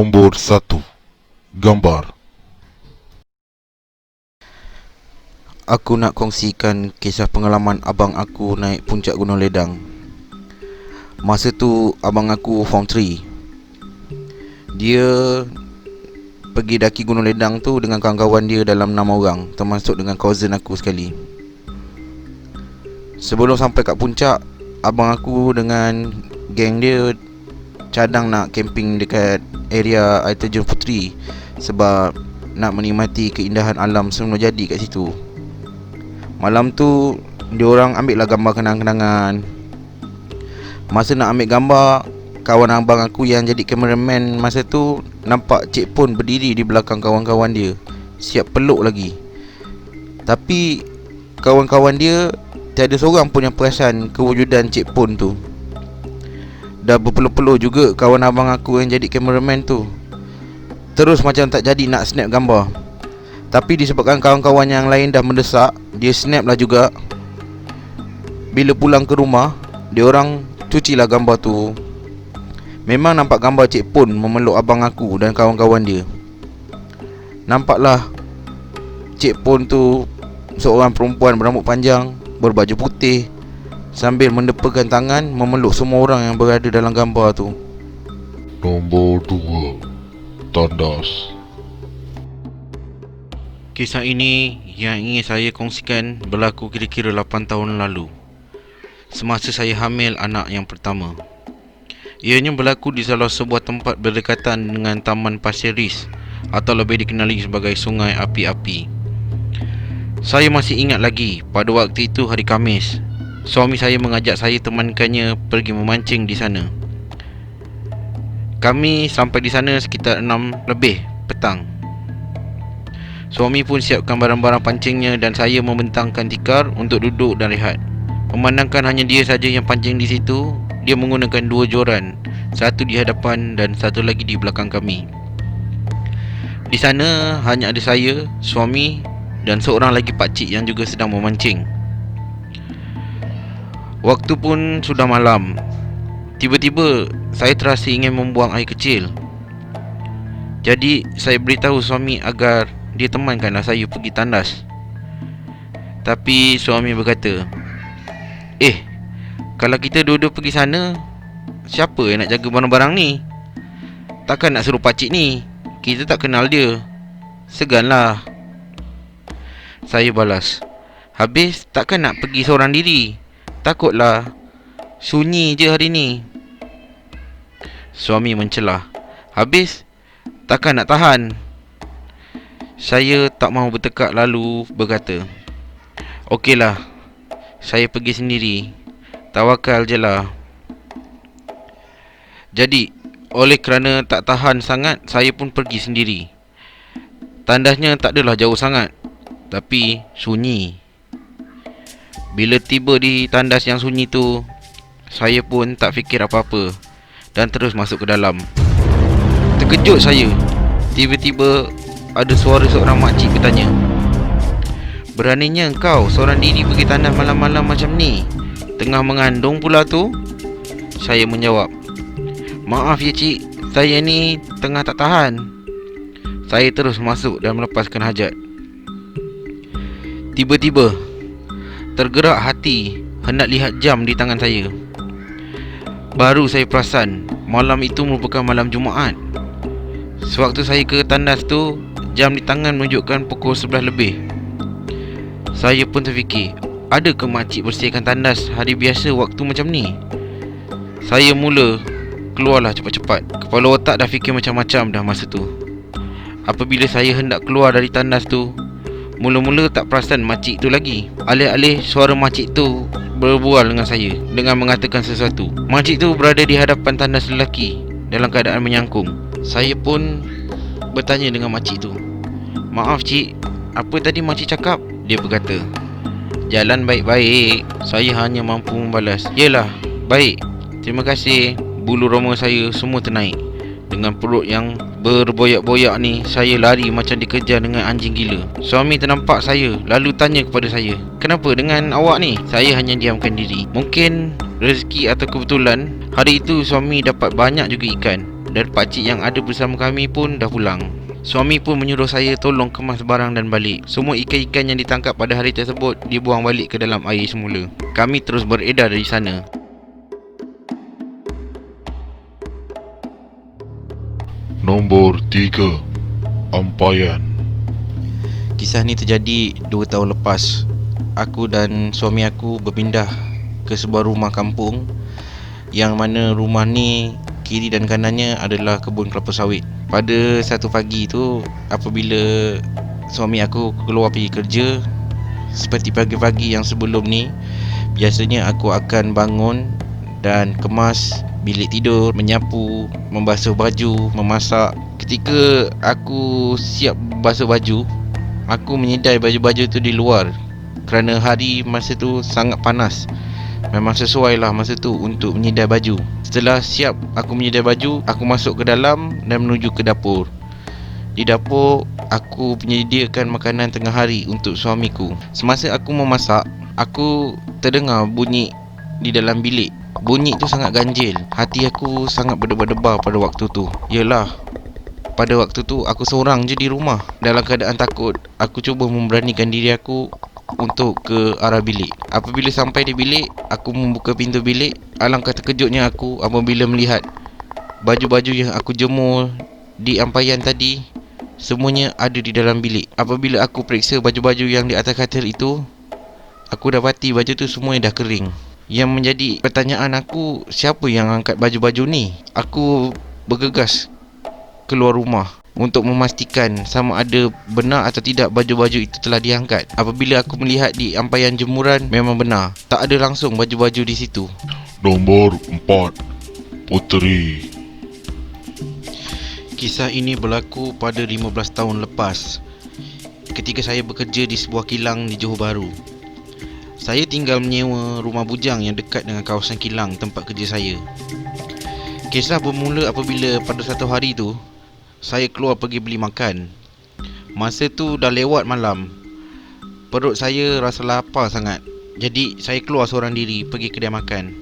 Nombor 1. Gambar. Aku nak kongsikan kisah pengalaman abang aku naik puncak Gunung Ledang. Masa tu abang aku form 3. Dia pergi daki Gunung Ledang tu dengan kawan-kawan dia dalam 6 orang, termasuk dengan cousin aku sekali. Sebelum sampai kat puncak, abang aku dengan geng dia cadang nak camping dekat area air terjun Puteri, sebab nak menikmati keindahan alam semula jadi kat situ. Malam tu diorang ambil lah gambar kenang-kenangan. Masa nak ambil gambar, kawan abang aku yang jadi cameraman masa tu nampak Cik Pon berdiri di belakang kawan-kawan dia, siap peluk lagi. Tapi kawan-kawan dia tiada seorang pun yang perasan kewujudan Cik Pon tu. Dah berpeluh-peluh juga kawan abang aku yang jadi cameraman tu, terus macam tak jadi nak snap gambar. Tapi disebabkan kawan-kawan yang lain dah mendesak, dia snap lah juga. Bila pulang ke rumah, diorang cucilah gambar tu. Memang nampak gambar Cik Pon memeluk abang aku dan kawan-kawan dia. Nampaklah Cik Pon tu seorang perempuan berambut panjang, berbaju putih, sambil mendepakan tangan memeluk semua orang yang berada dalam gambar tu. Nombor 2. Tandas. Kisah ini yang ingin saya kongsikan berlaku kira-kira 8 tahun lalu, semasa saya hamil anak yang pertama. Ianya berlaku di salah sebuah tempat berdekatan dengan Taman Pasir Ris, atau lebih dikenali sebagai Sungai Api-Api. Saya masih ingat lagi, pada waktu itu hari Khamis, suami saya mengajak saya temankannya pergi memancing di sana. Kami sampai di sana sekitar 6 lebih petang. Suami pun siapkan barang-barang pancingnya dan saya membentangkan tikar untuk duduk dan rehat. Memandangkan hanya dia saja yang pancing di situ, dia menggunakan 2 joran, satu di hadapan dan satu lagi di belakang kami. Di sana hanya ada saya, suami dan seorang lagi pakcik yang juga sedang memancing. Waktu pun sudah malam. Tiba-tiba saya terasa ingin membuang air kecil. Jadi saya beritahu suami agar dia temankanlah saya pergi tandas. Tapi suami berkata, kalau kita dua-dua pergi sana, siapa yang nak jaga barang-barang ni? Takkan nak suruh pakcik ni, kita tak kenal dia. Seganlah. Saya balas, habis takkan nak pergi seorang diri? Takutlah sunyi je hari ni. Suami mencelah, habis takkan nak tahan? Saya tak mahu bertekak lalu berkata, okeylah, saya pergi sendiri. Tawakal je lah. Jadi, oleh kerana tak tahan sangat, saya pun pergi sendiri. Tandasnya tak adalah jauh sangat, tapi sunyi. Bila tiba di tandas yang sunyi tu, saya pun tak fikir apa-apa dan terus masuk ke dalam. Terkejut saya, tiba-tiba ada suara seorang makcik bertanya, beraninya engkau seorang diri pergi tandas malam-malam macam ni, tengah mengandung pula tu? Saya menjawab, maaf ya cik, saya ni tengah tak tahan. Saya terus masuk dan melepaskan hajat. Tiba-tiba tergerak hati hendak lihat jam di tangan saya. Baru saya perasan malam itu merupakan malam Jumaat. Sewaktu saya ke tandas tu, jam di tangan menunjukkan pukul 11 lebih. Saya pun terfikir, ada ke makcik bersihkan tandas hari biasa waktu macam ni? Saya mula keluarlah cepat-cepat. Kepala otak dah fikir macam-macam dah masa tu. Apabila saya hendak keluar dari tandas tu, mula-mula tak perasan makcik tu lagi. Alih-alih suara makcik tu berbual dengan saya dengan mengatakan sesuatu. Makcik tu berada di hadapan tandas lelaki dalam keadaan menyangkung. Saya pun bertanya dengan makcik tu, maaf cik, apa tadi makcik cakap? Dia berkata, jalan baik-baik. Saya hanya mampu membalas, yelah, baik, terima kasih. Bulu roma saya semua ternaik. Dengan perut yang berboyak-boyak ni, saya lari macam dikejar dengan anjing gila. Suami ternampak saya lalu tanya kepada saya, kenapa dengan awak ni? Saya hanya diamkan diri. Mungkin rezeki atau kebetulan, hari itu suami dapat banyak juga ikan dan pakcik yang ada bersama kami pun dah pulang. Suami pun menyuruh saya tolong kemas barang dan balik. Semua ikan-ikan yang ditangkap pada hari tersebut dibuang balik ke dalam air semula. Kami terus beredar dari sana. Nombor 3, Ampayan. Kisah ni terjadi 2 tahun lepas. Aku dan suami aku berpindah ke sebuah rumah kampung, yang mana rumah ni kiri dan kanannya adalah kebun kelapa sawit. Pada satu pagi tu, apabila suami aku keluar pergi kerja, seperti pagi-pagi yang sebelum ni, biasanya aku akan bangun dan kemas bilik tidur, menyapu, membasuh baju, memasak. Ketika aku siap basuh baju, aku menyedai baju-baju tu di luar kerana hari masa tu sangat panas. Memang sesuai lah masa tu untuk menyedai baju. Setelah siap aku menyedai baju, aku masuk ke dalam dan menuju ke dapur. Di dapur, aku menyediakan makanan tengah hari untuk suamiku. Semasa aku memasak, aku terdengar bunyi di dalam bilik. Bunyi tu sangat ganjil. Hati aku sangat berdebar-debar pada waktu tu. Yelah, pada waktu tu aku seorang je di rumah. Dalam keadaan takut, aku cuba memberanikan diri aku untuk ke arah bilik. Apabila sampai di bilik, aku membuka pintu bilik. Alangkah terkejutnya aku apabila melihat baju-baju yang aku jemur di ampayan tadi semuanya ada di dalam bilik. Apabila aku periksa baju-baju yang di atas katil itu, aku dapati baju tu semuanya dah kering. Yang menjadi pertanyaan aku, siapa yang angkat baju-baju ni? Aku bergegas keluar rumah untuk memastikan sama ada benar atau tidak baju-baju itu telah diangkat. Apabila aku melihat di ampayan jemuran, memang benar, tak ada langsung baju-baju di situ. Nombor 4, Puteri. Kisah ini berlaku pada 15 tahun lepas, ketika saya bekerja di sebuah kilang di Johor Bahru. Saya tinggal menyewa rumah bujang yang dekat dengan kawasan kilang tempat kerja saya. Kisah bermula apabila pada satu hari tu, saya keluar pergi beli makan. Masa tu dah lewat malam. Perut saya rasa lapar sangat. Jadi saya keluar seorang diri pergi kedai makan.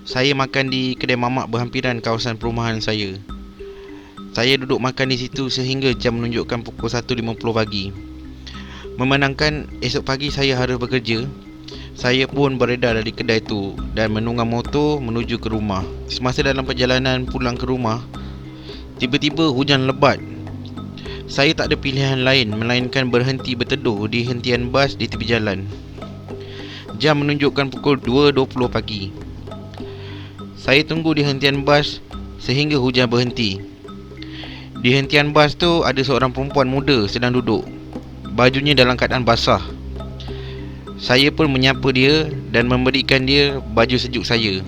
Saya makan di kedai mamak berhampiran kawasan perumahan saya. Saya duduk makan di situ sehingga jam menunjukkan pukul 1.50 pagi. Memandangkan esok pagi saya harus bekerja, saya pun beredar dari kedai tu dan menunggang motor menuju ke rumah. Semasa dalam perjalanan pulang ke rumah, tiba-tiba hujan lebat. Saya tak ada pilihan lain melainkan berhenti berteduh di hentian bas di tepi jalan. Jam menunjukkan pukul 2.20 pagi. Saya tunggu di hentian bas sehingga hujan berhenti. Di hentian bas tu ada seorang perempuan muda sedang duduk. Bajunya dalam keadaan basah. Saya pun menyapa dia dan memberikan dia baju sejuk saya.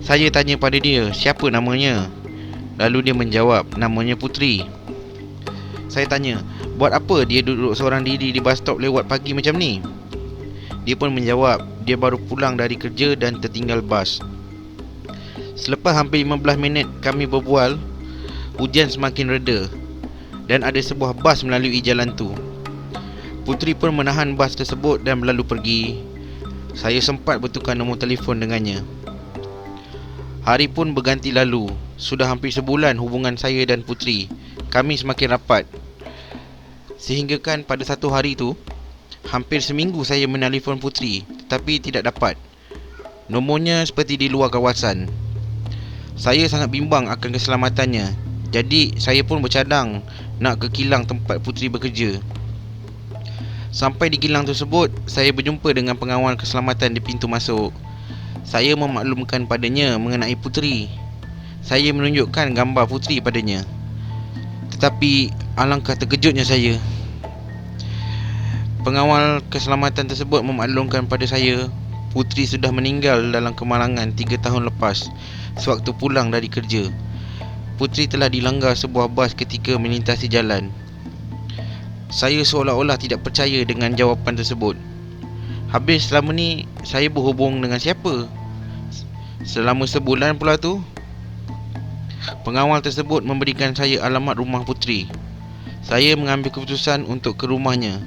Saya tanya pada dia siapa namanya. Lalu dia menjawab namanya Puteri. Saya tanya, buat apa dia duduk seorang diri di bus stop lewat pagi macam ni? Dia pun menjawab, dia baru pulang dari kerja dan tertinggal bas. Selepas hampir 15 minit kami berbual, hujan semakin reda dan ada sebuah bas melalui jalan tu. Puteri pun menahan bas tersebut dan berlalu pergi. Saya sempat bertukar nombor telefon dengannya. Hari pun berganti lalu. Sudah hampir sebulan hubungan saya dan Puteri. Kami semakin rapat. Sehinggakan pada satu hari tu, hampir seminggu saya menelefon Puteri tetapi tidak dapat. Nomornya seperti di luar kawasan. Saya sangat bimbang akan keselamatannya. Jadi saya pun bercadang nak ke kilang tempat Puteri bekerja. Sampai di kilang tersebut, saya berjumpa dengan pengawal keselamatan di pintu masuk. Saya memaklumkan padanya mengenai Puteri. Saya menunjukkan gambar Puteri padanya. Tetapi alangkah terkejutnya saya. Pengawal keselamatan tersebut memaklumkan pada saya Puteri sudah meninggal dalam kemalangan 3 tahun lepas sewaktu pulang dari kerja. Puteri telah dilanggar sebuah bas ketika melintasi jalan. Saya seolah-olah tidak percaya dengan jawapan tersebut. Habis selama ni saya berhubung dengan siapa? Selama sebulan pula tu. Pengawal tersebut memberikan saya alamat rumah Puteri. Saya mengambil keputusan untuk ke rumahnya.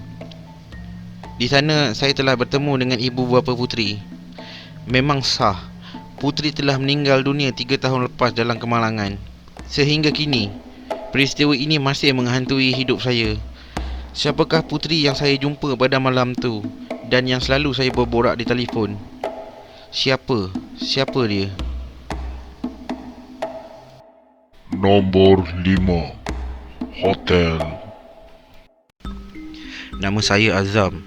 Di sana saya telah bertemu dengan ibu bapa Puteri. Memang sah, Puteri telah meninggal dunia 3 tahun lepas dalam kemalangan. Sehingga kini, peristiwa ini masih menghantui hidup saya. Siapakah puteri yang saya jumpa pada malam tu dan yang selalu saya berborak di telefon? Siapa? Siapa dia? Nombor 5, hotel. Nama saya Azam.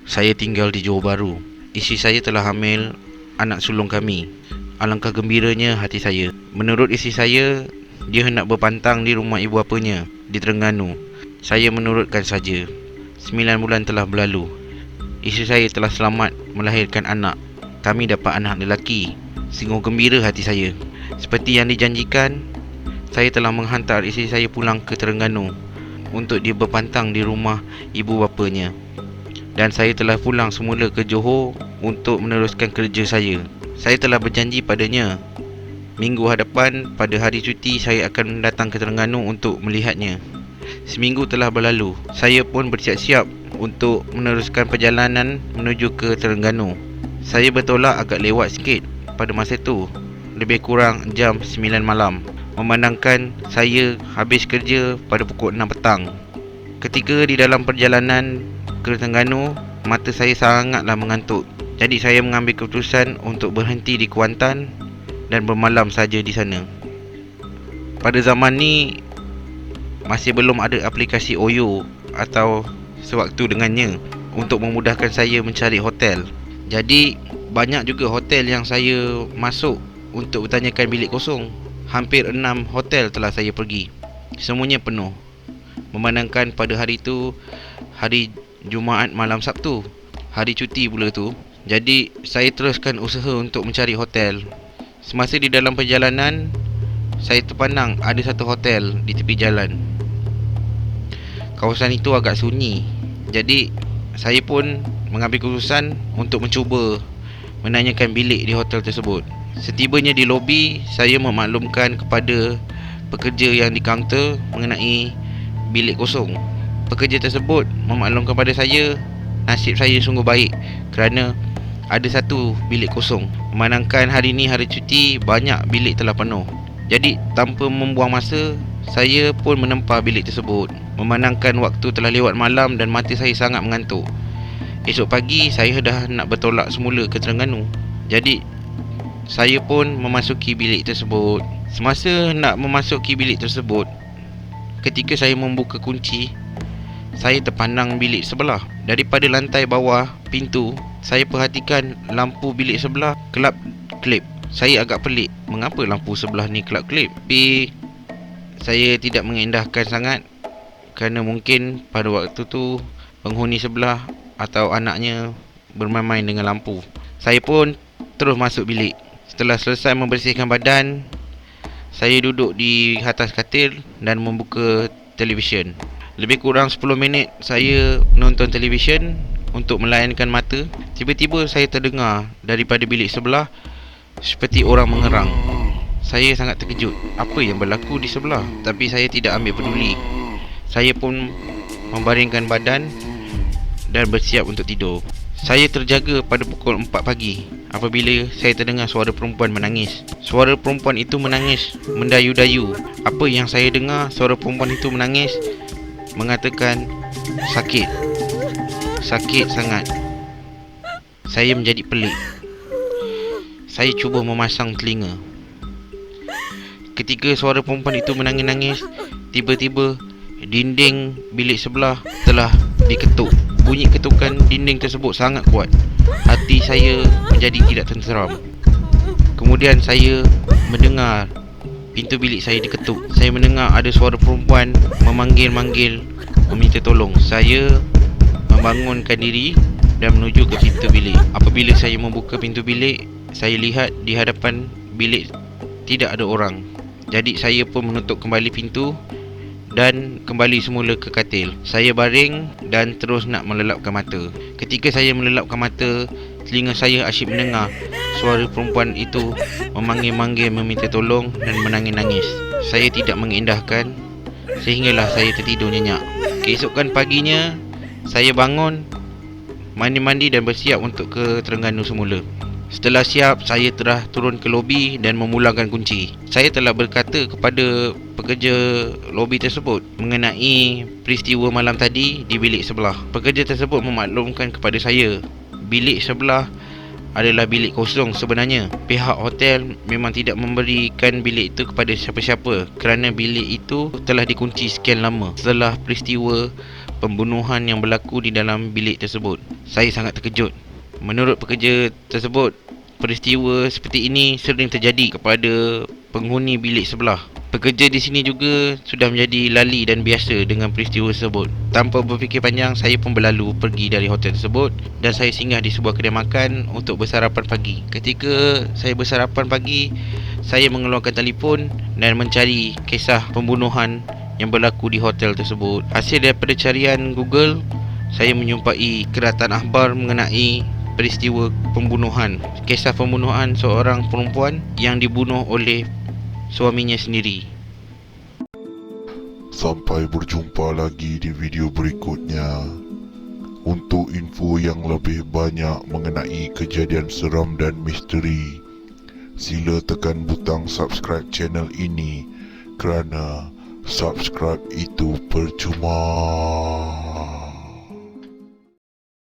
Saya tinggal di Johor Bahru. Isteri saya telah hamil anak sulung kami. Alangkah gembiranya hati saya. Menurut isteri saya, dia hendak berpantang di rumah ibu bapanya di Terengganu. Saya menurutkan saja. 9 bulan telah berlalu. Isteri saya telah selamat melahirkan anak. Kami dapat anak lelaki. Sungguh gembira hati saya. Seperti yang dijanjikan, saya telah menghantar isteri saya pulang ke Terengganu untuk dia berpantang di rumah ibu bapanya. Dan saya telah pulang semula ke Johor untuk meneruskan kerja saya. Saya telah berjanji padanya, minggu hadapan pada hari cuti saya akan datang ke Terengganu untuk melihatnya. Seminggu telah berlalu. Saya pun bersiap-siap untuk meneruskan perjalanan menuju ke Terengganu. Saya bertolak agak lewat sikit pada masa itu, lebih kurang jam 9 malam. Memandangkan saya habis kerja pada pukul 6 petang. Ketika di dalam perjalanan ke Terengganu, mata saya sangatlah mengantuk. Jadi saya mengambil keputusan untuk berhenti di Kuantan dan bermalam saja di sana. Pada zaman ni masih belum ada aplikasi OYO atau sewaktu dengannya untuk memudahkan saya mencari hotel. Jadi banyak juga hotel yang saya masuk untuk bertanyakan bilik kosong. Hampir 6 hotel telah saya pergi. Semuanya penuh. Memandangkan pada hari itu hari Jumaat malam Sabtu, hari cuti pula tu. Jadi saya teruskan usaha untuk mencari hotel. Semasa di dalam perjalanan, saya terpandang ada satu hotel di tepi jalan. Kawasan itu agak sunyi. Jadi saya pun mengambil keputusan untuk mencuba menanyakan bilik di hotel tersebut. Setibanya di lobi, saya memaklumkan kepada pekerja yang di kaunter mengenai bilik kosong. Pekerja tersebut memaklumkan kepada saya nasib saya sungguh baik kerana ada satu bilik kosong. Memandangkan hari ini hari cuti, banyak bilik telah penuh. Jadi tanpa membuang masa, saya pun menempah bilik tersebut. Memandangkan waktu telah lewat malam dan mata saya sangat mengantuk. Esok pagi saya dah nak bertolak semula ke Terengganu. Jadi saya pun memasuki bilik tersebut. Semasa nak memasuki bilik tersebut, ketika saya membuka kunci, saya terpandang bilik sebelah. Daripada lantai bawah pintu, saya perhatikan lampu bilik sebelah kelap-kelip. Saya agak pelik, mengapa lampu sebelah ni kelap-kelip? Tapi saya tidak mengendahkan sangat kerana mungkin pada waktu tu penghuni sebelah atau anaknya bermain-main dengan lampu. Saya pun terus masuk bilik. Setelah selesai membersihkan badan, saya duduk di atas katil dan membuka televisyen. Lebih kurang 10 minit saya menonton televisyen untuk melayankan mata. Tiba-tiba saya terdengar daripada bilik sebelah seperti orang mengerang. Saya sangat terkejut. Apa yang berlaku di sebelah? Tapi saya tidak ambil peduli. Saya pun membaringkan badan dan bersiap untuk tidur. Saya terjaga pada pukul 4 pagi apabila saya terdengar suara perempuan menangis. Suara perempuan itu menangis mendayu-dayu. Apa yang saya dengar, suara perempuan itu menangis mengatakan sakit. Sakit sangat. Saya menjadi pelik. Saya cuba memasang telinga. Ketika suara perempuan itu menangis-nangis, tiba-tiba dinding bilik sebelah telah diketuk. Bunyi ketukan dinding tersebut sangat kuat. Hati saya menjadi tidak tenteram. Kemudian saya mendengar pintu bilik saya diketuk. Saya mendengar ada suara perempuan memanggil-manggil, meminta tolong. Saya membangunkan diri dan menuju ke pintu bilik. Apabila saya membuka pintu bilik, saya lihat di hadapan bilik tidak ada orang. Jadi saya pun menutup kembali pintu dan kembali semula ke katil. Saya baring dan terus nak melelapkan mata. Ketika saya melelapkan mata, telinga saya asyik mendengar suara perempuan itu memanggil-manggil, meminta tolong dan menangis-nangis. Saya tidak mengendahkan sehinggalah saya tertidur nyenyak. Keesokan paginya, saya bangun, mandi-mandi dan bersiap untuk ke Terengganu semula. Setelah siap, saya telah turun ke lobi dan memulangkan kunci. Saya telah berkata kepada pekerja lobi tersebut mengenai peristiwa malam tadi di bilik sebelah. Pekerja tersebut memaklumkan kepada saya bilik sebelah adalah bilik kosong sebenarnya. Pihak hotel memang tidak memberikan bilik itu kepada siapa-siapa kerana bilik itu telah dikunci sekian lama setelah peristiwa pembunuhan yang berlaku di dalam bilik tersebut. Saya sangat terkejut. Menurut pekerja tersebut, peristiwa seperti ini sering terjadi kepada penghuni bilik sebelah. Pekerja di sini juga sudah menjadi lali dan biasa dengan peristiwa tersebut. Tanpa berfikir panjang, saya pun berlalu pergi dari hotel tersebut dan saya singgah di sebuah kedai makan untuk bersarapan pagi. Ketika saya bersarapan pagi, saya mengeluarkan telefon dan mencari kisah pembunuhan yang berlaku di hotel tersebut. Hasil daripada carian Google, saya menjumpai keratan akhbar mengenai peristiwa pembunuhan, kisah pembunuhan seorang perempuan yang dibunuh oleh suaminya sendiri. Sampai berjumpa lagi di video berikutnya. Untuk info yang lebih banyak mengenai kejadian seram dan misteri, sila tekan butang subscribe channel ini kerana subscribe itu percuma.